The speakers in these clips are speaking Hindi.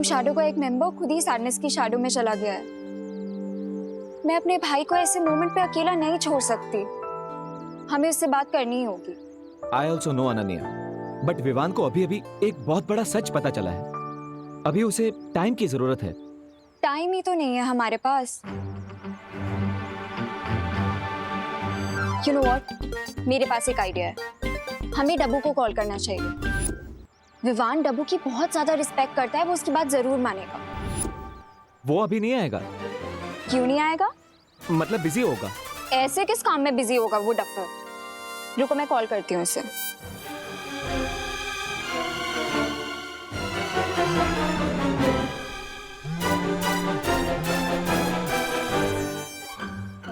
शैडो का एक मेंबर खुद ही सैडनेस की शैडो में चला गया है। मैं अपने भाई को ऐसे मोमेंट पे अकेला नहीं छोड़ सकती। हमें उससे बात करनी ही होगी। I also know Ananya, but Vivaan को अभी अभी एक बहुत बड़ा सच पता चला है। अभी उसे टाइम की जरूरत है। टाइम ही तो नहीं है हमारे पास। You know what? मेरे पास एक आइडिया है। हमें डब्बू को कॉल करना चाहिए। विवान डब्बू की बहुत ज्यादा रिस्पेक्ट करता है, वो उसकी बात जरूर मानेगा। वो अभी नहीं आएगा। क्यों नहीं आएगा? मतलब बिजी होगा। ऐसे किस काम में बिजी होगा वो डफर? रुको मैं कॉल करती हूँ उसे।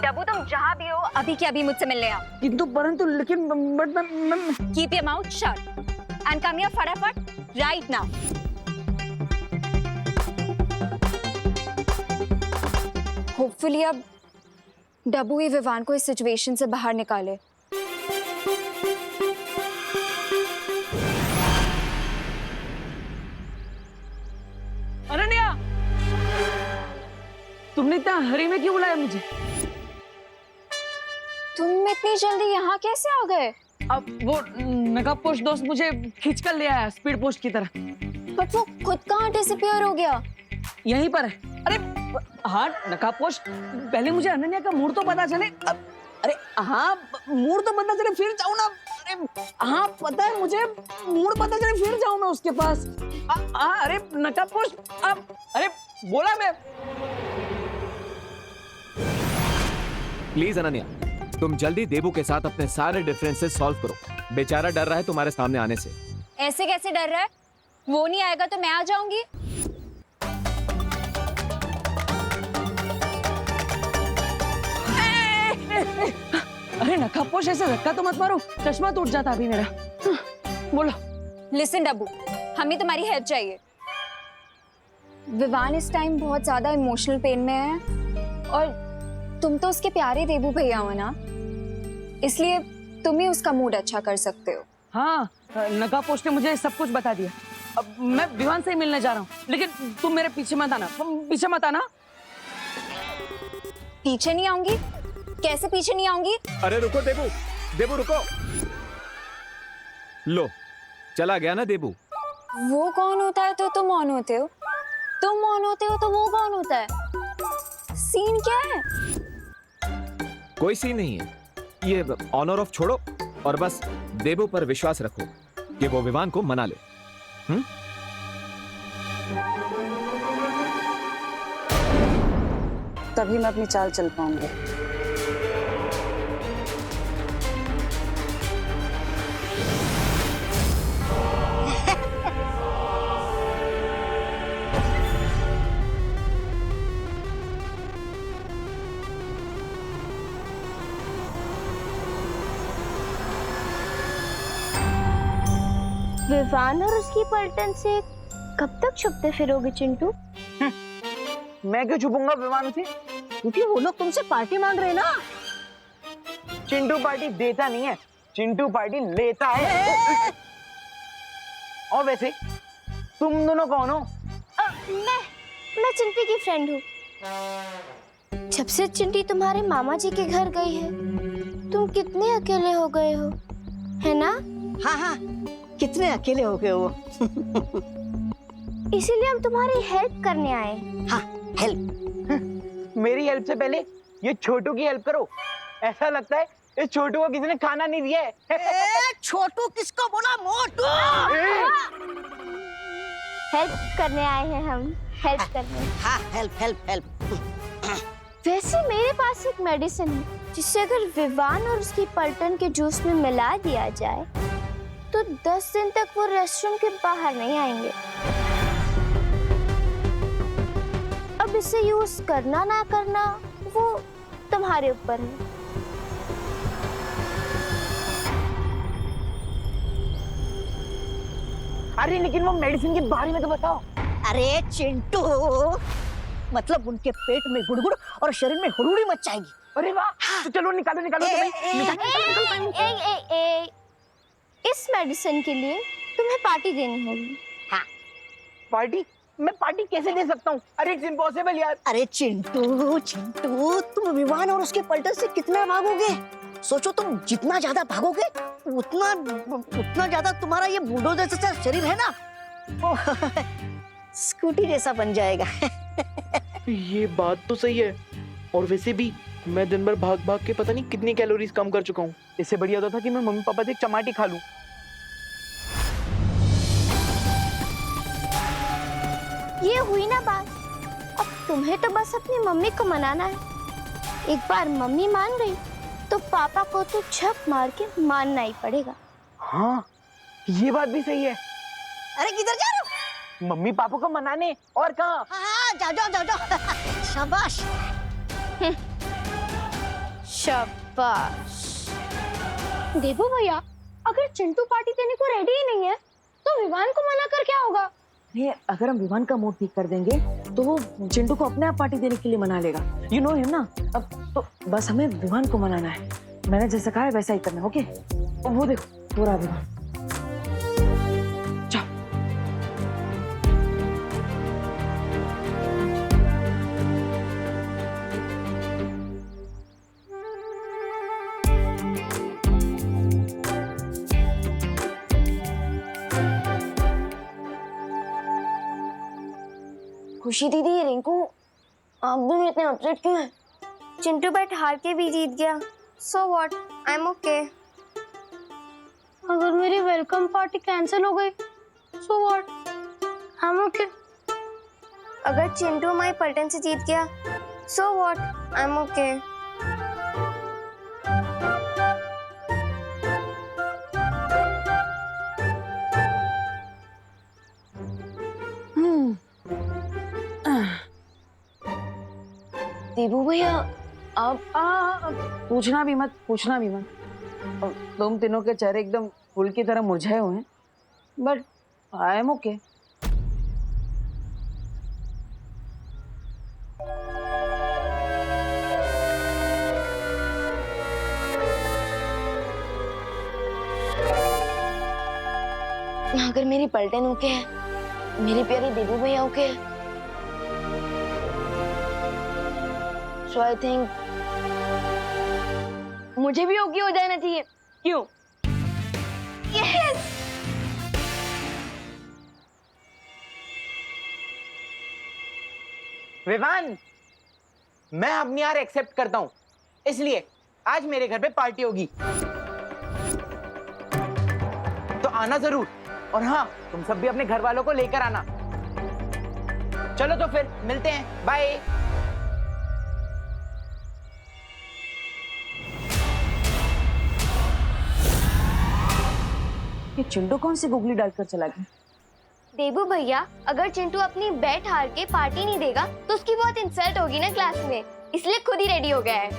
डब्बू तुम जहाँ भी हो अभी के अभी मुझसे मिलने आओ। किंतु परंतु लेकिन Keep your mouth shut and come here फटाफट right now. Hopefully अब डब्बू ही विवान को इस सिचुएशन से बाहर निकाले। अनन्या, तुमने इतना हरी में क्यों बुलाया मुझे? तुम इतनी जल्दी यहाँ कैसे आ गए? अब वो नकाबपोश दोस्त मुझे खींच कर ले आया स्पीड पोस्ट की तरह। बट वो खुद कहाँ डिसअपीयर हो गया? यहीं पर है। अरे हाँ नकाबपोश, पहले मुझे अनन्या का मूड तो पता चले। अरे हाँ मूड तो पता चले फिर जाऊँ ना। अरे हाँ पता है मुझे, मूड पता चले फिर जाऊँ मैं उसके पास। अरे नकाबपोश, अरे बोला मैं। प्लीज अनन्या, तुम जल्दी देबू के साथ अपने सारे डिफरेंसेस सॉल्व करो। बेचारा डर रहा है तुम्हारे सामने आने से। ऐसे कैसे डर रहा है? वो नहीं आएगा तो मैं आ जाऊंगी। अरे नकाबपोश ऐसे धक्का तो मत मारो, चश्मा टूट जाता अभी मेरा। बोलो। लिसन डब्बू, हमें तुम्हारी हेल्प चाहिए। विवान इस टाइम बहुत ज्यादा इमोशनल पेन में है और तुम तो उसके प्यारे देबू भैया हो ना, इसलिए तुम ही उसका मूड अच्छा कर सकते हो। हाँ नकाबपोश ने मुझे सब कुछ बता दिया। अब मैं विवान से ही मिलने जा रहा हूँ, लेकिन तुम मेरे पीछे मत आना। पीछे मत आना। पीछे नहीं आऊंगी? कैसे पीछे नहीं आऊंगी? अरे रुको देबू, देबू रुको। लो चला गया ना देबू। वो कौन होता है तो तुम ऑन होते हो, तुम ऑन होते हो तो वो कौन होता है? सीन क्या है? कोई सीन नहीं है, ये ऑनर ऑफ छोड़ो और बस देबू पर विश्वास रखो कि वो विवान को मना ले। तभी मैं अपनी चाल चल पाऊंगी। विवान और उसकी पलटन से कब तक छुपते फिरोगे चिंटू? मैं क्यों छुपूंगा विमान से? क्योंकि वो लोग तुमसे पार्टी मांग रहे हैं ना। चिंटू पार्टी देता नहीं है, चिंटू पार्टी लेता है। और वैसे तुम दोनों कौन हो? मैं चिंटी की फ्रेंड हूँ। जब से चिंटी तुम्हारे मामा जी के घर गई है, तुम कितने अकेले हो गए हो, है ना? हाँ हाँ, कितने अकेले हो गए हो। इसीलिए हम तुम्हारी हेल्प करने आए। हाँ हेल्प? मेरी हेल्प से पहले ये छोटू की हेल्प करो। ऐसा लगता है इस छोटू को किसी ने खाना नहीं दिया है। छोटू किसको बोला? मोटू। हेल्प करने आए हैं हम, हेल्प करने। हाँ हेल्प हेल्प हेल्प। वैसे मेरे पास एक मेडिसिन है जिससे अगर विवान और उसकी पलटन के जूस में मिला दिया जाए तो 10 दिन तक वो रेस्टरूम के बाहर नहीं आएंगे। अब इसे यूज करना ना करना वो तुम्हारे ऊपर है। अरे लेकिन वो मेडिसिन के बारे में तो बताओ। अरे चिंटू, मतलब उनके पेट में गुड़गुड़ और शरीर में हुड़ुड़ी मच जाएगी। अरे वाह, तो चलो निकालो निकालो इस मेडिसिन के लिए तुम्हें पार्टी देनी होगी। हाँ पार्टी? मैं पार्टी कैसे दे सकता हूँ? अरे इट्स इम्पॉसिबल यार। अरे चिंटू चिंटू, तुम विवान और उसके पलटन से कितना भागोगे? सोचो, तुम जितना ज्यादा भागोगे उतना ज्यादा तुम्हारा ये बुलडोजर जैसा शरीर है ना, वो स्कूटी जैसा बन जाएगा। ये बात तो सही है। और वैसे भी मैं दिन भर भाग भाग के पता नहीं कितनी कैलोरीज कम कर चुका हूँ। इससे बढ़िया तो था कि मैं मम्मी पापा से एक चमाटी खा लूं। ये हुई ना बात। अब तुम्हें तो बस अपनी मम्मी को मनाना है। एक बार मम्मी मान गई तो पापा को तो झक मार के मानना ही पड़ेगा। हाँ, ये बात भी सही है। अरे किधर जा रहे हो? मम्मी पापा को मनाने। और कहाँ? हाँ, जाओ। शाबाश। शाबाश। देवू भैया, अगर चिंटू पार्टी देने को रेडी ही नहीं है तो विवान को मना कर क्या होगा? नहीं, अगर हम विवान का मूड ठीक कर देंगे तो वो चिंटू को अपने आप पार्टी देने के लिए मना लेगा। यू नो हिम ना। अब तो बस हमें विवान को मनाना है। मैंने जैसा कहा है वैसा ही करना। ओके? वो देखो, पूरा विवान। जाओ। खुशी दीदी, रिंकू, आप दोनों इतने अपसेट क्यों हैं? चिंटू बैट हार के भी जीत गया। So what, I am okay. अगर मेरी वेलकम पार्टी कैंसिल हो गई so what, I am okay. अगर चिंटू हमारी पलटन से जीत गया, so what, I am okay. Devu भैया, आप पूछना भी मत। और तुम तीनों के चेहरे एकदम फूल की तरह मुरझाए हुए हैं, बट आई एम ओके। अगर मेरी पलटन ओके है, मेरे प्यारे देवू भैया ओके है, सो आई थिंक मुझे भी ओके हो जाना चाहिए। क्यों? यस। विवान, मैं अपनी हार एक्सेप्ट करता हूँ, इसलिए आज मेरे घर पे पार्टी होगी, तो आना जरूर। और हाँ, तुम सब भी अपने घर वालों को लेकर आना। चलो तो फिर मिलते हैं, बाय। ये चिंटू कौन सी गुगली डालकर चला गया? देबू भैया, अगर चिंटू अपनी बैट हार के पार्टी नहीं देगा तो उसकी बहुत इंसल्ट होगी ना क्लास में, इसलिए खुद ही रेडी हो गया है।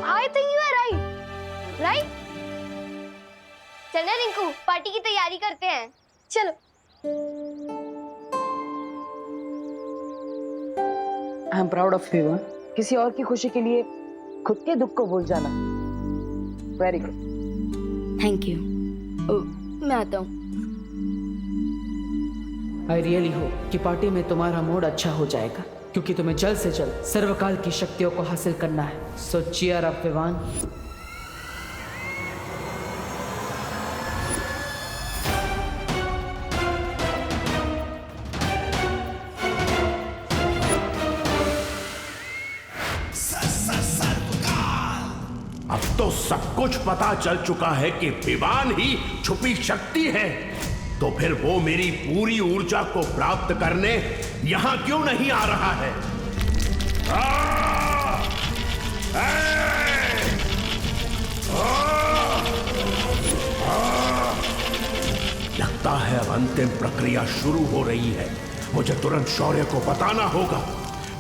I think you are right, right? चलना रिंकू, पार्टी की तैयारी करते हैं। चलो। I am proud of you. किसी और की खुशी के लिए खुद के दुख को भूल जाना, वेरी गुड। Thank you. मैं आता हूँ। आई रियली होप कि पार्टी में तुम्हारा मूड अच्छा हो जाएगा, क्योंकि तुम्हें जल्द से जल्द सर्वकाल की शक्तियों को हासिल करना है। सो चीयर अप विवान। अब तो सब कुछ पता चल चुका है कि विवान ही छुपी शक्ति है, तो फिर वो मेरी पूरी ऊर्जा को प्राप्त करने यहां क्यों नहीं आ रहा है? लगता है अब अंतिम प्रक्रिया शुरू हो रही है। मुझे तुरंत शौर्य को बताना होगा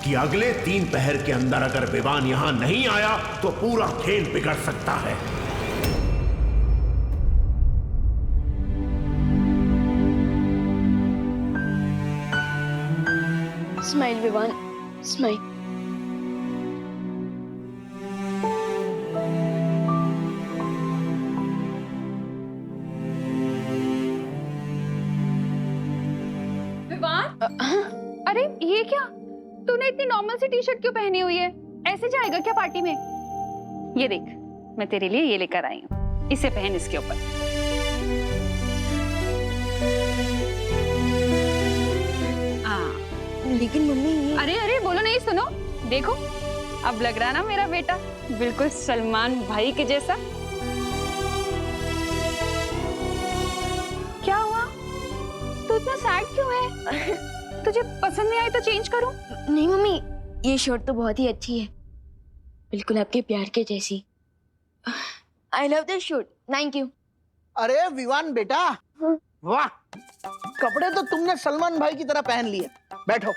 कि अगले 3 पहर के अंदर अगर विवान यहां नहीं आया तो पूरा खेल बिगड़ सकता है। Smile Vivaan, smile. अरे ये क्या, तूने इतनी नॉर्मल सी टी शर्ट क्यों पहनी हुई है? ऐसे जाएगा क्या पार्टी में? ये देख, मैं तेरे लिए ये लेकर आई हूँ, इसे पहन इसके ऊपर। लेकिन मम्मी ये... अरे अरे बोलो नहीं, सुनो, देखो अब लग रहा ना मेरा बेटा बिल्कुल सलमान भाई के जैसा। क्या हुआ, तू इतना सैड क्यों है? तुझे पसंद नहीं आई तो चेंज करूं? नहीं मम्मी, ये शर्ट तो बहुत ही अच्छी है, बिल्कुल आपके प्यार के जैसी। I love this shirt, thank you. अरे विवान बेटा, वाह, कपड़े तो तुमने सलमान भाई की तरह पहन लिए, बैठो।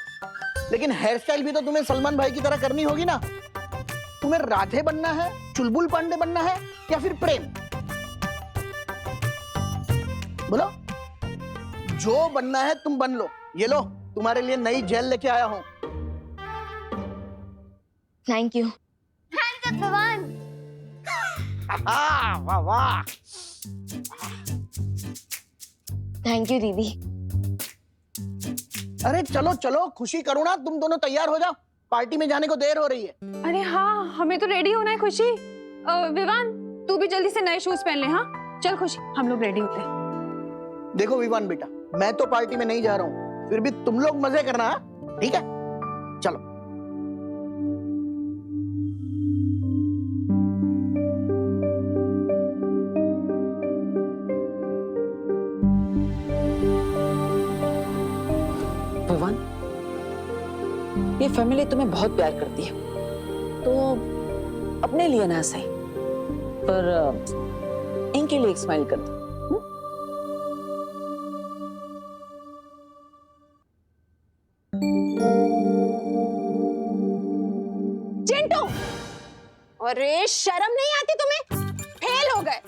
लेकिन हेयर स्टाइल भी तो तुम्हें सलमान भाई की तरह करनी होगी ना। तुम्हें राधे बनना है, चुलबुल पांडे बनना है, या फिर प्रेम? बोलो, जो बनना है तुम बन लो। ये लो, तुम्हारे लिए नई जेल लेके आया हूं। Thank you. थैंक यू भगवान। वाह वाह। थैंक यू दीदी। अरे चलो चलो, खुशी करो ना, तुम दोनों तैयार हो जाओ, पार्टी में जाने को देर हो रही है। अरे हाँ, हमें तो रेडी होना है खुशी। विवान, तू भी जल्दी से नए शूज पहन ले। हाँ चल खुशी, हम लोग रेडी होते हैं। देखो विवान बेटा, मैं तो पार्टी में नहीं जा रहा हूँ, फिर भी तुम लोग मजे करना, ठीक है? चलो। विवान, ये फैमिली तुम्हें बहुत प्यार करती है, तो अपने लिए ना सही पर इनके लिए एक स्माइल कर दो। चिंटू, अरे शर्म नहीं आती तुम्हें? फेल हो गए,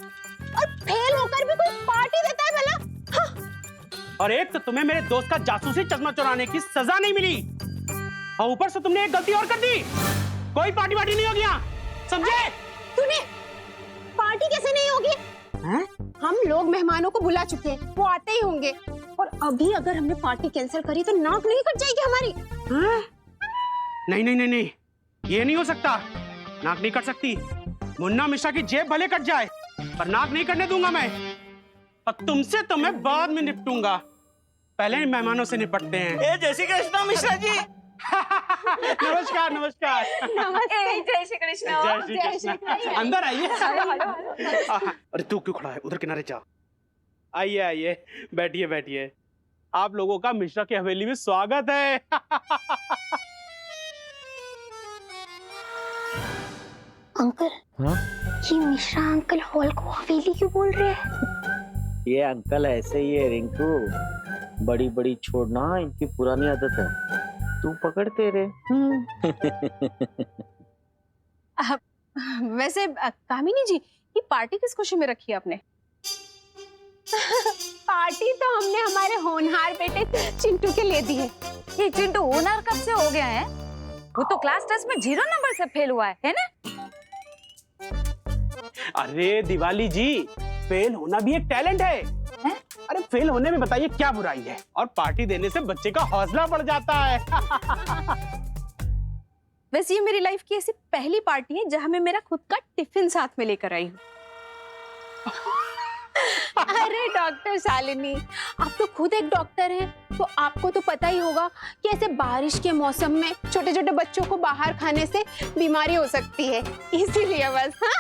और फेल होकर भी कोई पार्टी देता है भला? और एक तो तुम्हें मेरे दोस्त का जासूसी चश्मा चुराने की सजा नहीं मिली, और ऊपर से तुमने एक गलती और कर दी। कोई पार्टी वार्टी नहीं होगी यहाँ, समझे? तूने पार्टी कैसे नहीं होगी? हम लोग मेहमानों को बुला चुके हैं, वो आते ही होंगे, और अभी अगर हमने पार्टी कैंसिल करी तो नाक नहीं कट जाएगी हमारी। नहीं नहीं नहीं नहीं, ये नहीं हो सकता, नाक नहीं कट सकती। मुन्ना मिश्रा की जेब भले कट जाए, पर नाक नहीं कटने दूंगा मैं। और तुमसे तो मैं बाद में निपटूंगा, पहले मेहमानों से निपटते हैं। जय श्री कृष्ण मिश्रा जी। नमस्कार नमस्कार। नमस्ते, जय श्री कृष्ण। जय श्री कृष्ण। अंदर आइए। अरे तू क्यों खड़ा है, उधर किनारे जा। आइए आइए, बैठिए बैठिए। आप लोगों का मिश्रा की हवेली में स्वागत है। अंकल, ये मिश्रा अंकल हॉल को हवेली क्यों बोल रहे हैं? ये अंकल ऐसे ही है रिंकू, बड़ी बड़ी छोड़ना इनकी पुरानी आदत है, तू पकड़ते रे। वैसे कामिनी जी, ये पार्टी किस खुशी में रखी है आपने? पार्टी तो हमने हमारे होनहार बेटे चिंटू के लिए दी है। ये चिंटू होनहार कब से हो गया है? वो तो क्लास टेस्ट में 0 नंबर से फेल हुआ है ना? अरे दिवाली जी, फेल होना भी एक टैलेंट है। अरे फेल होने में बताइए क्या बुराई है, और पार्टी देने से बच्चे का हौसला बढ़ जाता है। वैसे ये मेरी लाइफ की ऐसी पहली पार्टी है जहां मैं मेरा खुद का टिफिन साथ में लेकर आई हूँ। अरे डॉक्टर शालिनी, आप तो खुद एक डॉक्टर हैं, तो आपको तो पता ही होगा कि ऐसे बारिश के मौसम में छोटे छोटे बच्चों को बाहर खाने से बीमारी हो सकती है, इसीलिए बस। हाँ?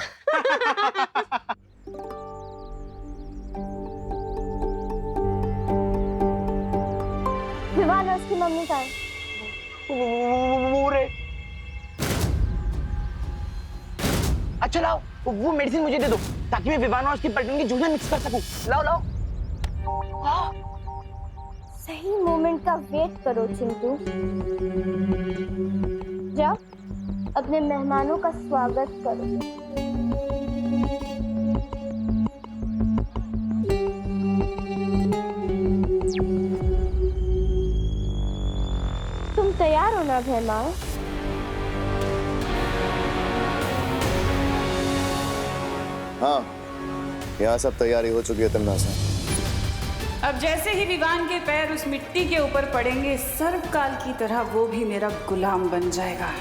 विवान और उसकी मम्मी का है। अच्छा लाओ, वो मेडिसिन मुझे दे दो, ताकि मैं विवान और उसकी पलटन की जूस मिक्स कर सकूं। लाओ लाओ। सही मोमेंट का वेट करो चिंटू। जाओ, अपने मेहमानों का स्वागत करो। तुम तैयार हो ना मेहमान? हाँ, यहाँ सब तैयारी हो चुकी है तन्ना से। अब जैसे ही विवान के पैर उस मिट्टी के ऊपर पड़ेंगे, सर्वकाल की तरह वो भी मेरा गुलाम बन जाएगा।